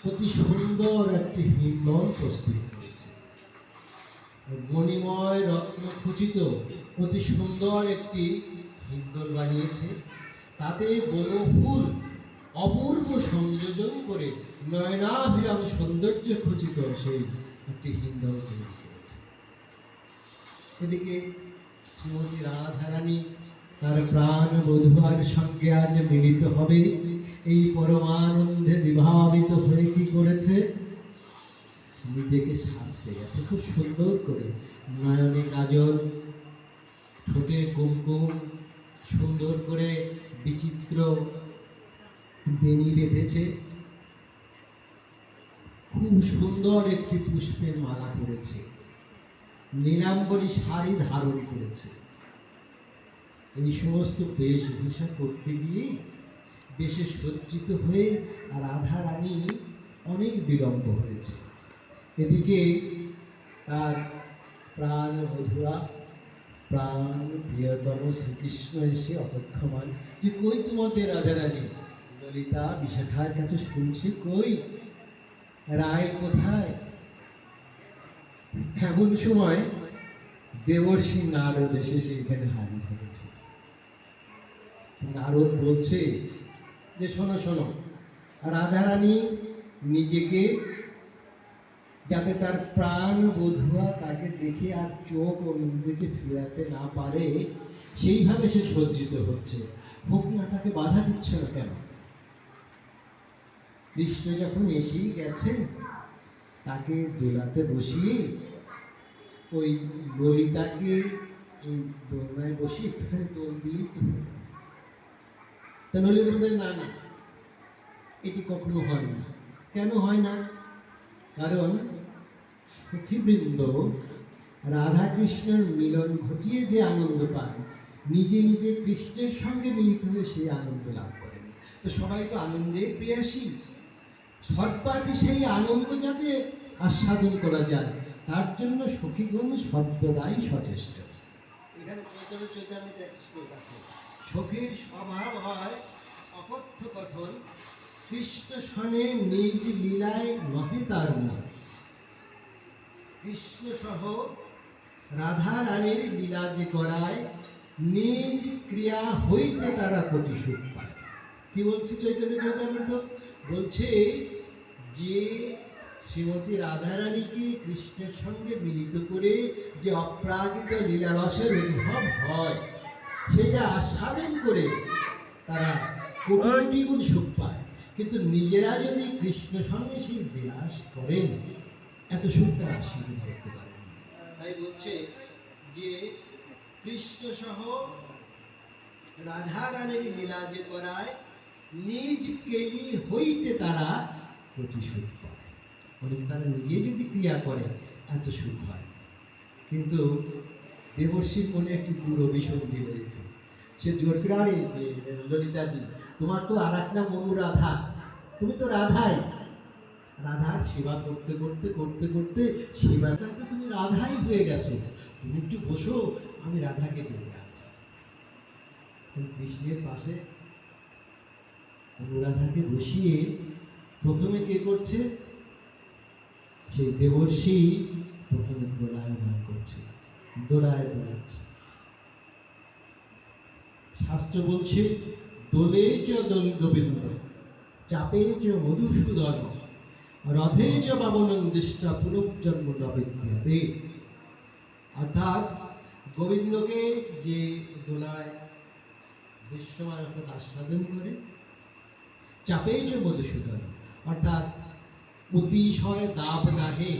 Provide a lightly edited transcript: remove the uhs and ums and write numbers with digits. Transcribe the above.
অতি সুন্দর একটি হিন্দল প্রস্তুত করেছে। মণিময় রত্ন খচিত অতি সুন্দর একটি হিন্দল বানিয়েছে। তাতে বনফুল অপূর্ব সংযোজন করে নয়নাভিরাম সৌন্দর্য খচিত সেই একটি হিন্দল তৈরি করেছে। এদিকে শ্রীমতী রাধারানী তার প্রাণ বধূর সঙ্গে আজ মিলিত হবে। এই পরমানন্দে বিভাবিত হয়ে কি করেছে, নিজেকে সাজতে গেছে খুব সুন্দর করে। নয়নে কাজল, ঠোঁটে কুমকুম, সুন্দর করে বিচিত্র বেনি বেঁধেছে, খুব সুন্দর একটি পুষ্পের মালা পরেছে, নীলাম্বরী শাড়ি ধারণ করেছে। এই সমস্ত বেশভূষা করতে গিয়ে বেশে সজ্জিত হয়ে রাধা রানী অনেক বিলম্ব হয়েছে। এদিকে তার প্রাণ বধূরা, প্রাণ প্রিয়তম শ্রীকৃষ্ণ এসে অপেক্ষমান যে কই তোমাদের রাধা রানী। ললিতা বিশাখার কাছে শুনছি, কই রায় কোথায়? এমন সময় দেবর্ষি নারদ এসে সেখানে হাজির হয়েছে। নারদ বলছে যে শোনো শোনো, রাধারানী নিজেকে যাতে তার প্রাণ বধূয়া তাকে দেখে আর চোখ অন্যদিকে ফিরাতে না পারে সেইভাবে সে সজ্জিত হচ্ছে। হোক না, তাকে বাধা দিচ্ছ না কেন? কৃষ্ণ যখন এসেই গেছে, তাকে দোলাতে বসিয়ে ওই ললিতাকে এই দোলনায় বসিয়ে একটুখানি দোল দিলেই তো হবে। তা ললিতা বলতে, না না, এটি কখনো হয় না। কেন হয় না? কারণ সখীবৃন্দ রাধা কৃষ্ণের মিলন ঘটিয়ে যে আনন্দ পায়, নিজে নিজে কৃষ্ণের সঙ্গে মিলিত হয়ে সেই আনন্দ লাভ করেন। তো সবাই তো আনন্দের প্রিয়াসী, সর্বাধি সেই আনন্দ যাতে আস্বাদন করা যায় তার জন্য সখীগণ সর্বদাই সচেষ্ট। এখানে সখীর স্বভাব হয় অকথ্য কথন, কৃষ্ণ সনে নিজ লীলায় নহে তার মন। কৃষ্ণ সহ রাধা রানীর লীলা যে করায়, নিজ ক্রিয়া হইতে তারা কোটি সুখ পায়। কি বলছে চৈতন্য চরিতামৃত? বলছে যে শ্রীমতী রাধারানীকে কৃষ্ণের সঙ্গে মিলিত করে যে অপ্রাকৃত লীলারসের উদ্ভব হয়, সেটা আস্বাদন করে তারা কোটি কোটি গুণ সুখ পায়। কিন্তু নিজেরা যদি কৃষ্ণ সঙ্গে সেই বিলাস করেন, এত সুখ তারা আস্বাদন করতে পারেন। তাই বলছে যে কৃষ্ণ সহ রাধা রানীর লীলা যে করায়, নিজ কেলি হইতে তারা কোটি সুখ পায়। তারা নিজে যদি ক্রিয়া করে এত সুখ হয়। কিন্তু দেবর্ষীর মনে একটি দুরভিসন্ধি রয়েছে। সে জোর করে, আরে ললিতাজি, তোমার তো আর এক নাম অনুরাধা, তুমি তো রাধাই। রাধার সেবা করতে করতে করতে করতে সেবাটা তো তুমি রাধাই হয়ে গেছো, তুমি একটু বসো, আমি রাধাকে ডেকে আছি। কৃষ্ণের পাশে অনুরাধাকে বসিয়ে প্রথমে কে করছে? সেই দেবর্ষি প্রথমে দোলায়মান করছে, দোলায় দোলাচ্ছে। শাস্ত্র বলছে, দোলে চ দোল গোবিন্দ, চাপে চ মধুসূদন, রথে চ বামনং দৃষ্টা পুনর্জন্ম ন বিদ্যতে। অর্থাৎ গোবিন্দকে যে দোলায় দৃশ্যমান অর্থাৎ আস্বাদন করে, চাপে চ মধুসূদন অর্থাৎ অতিশয় দাবদাহে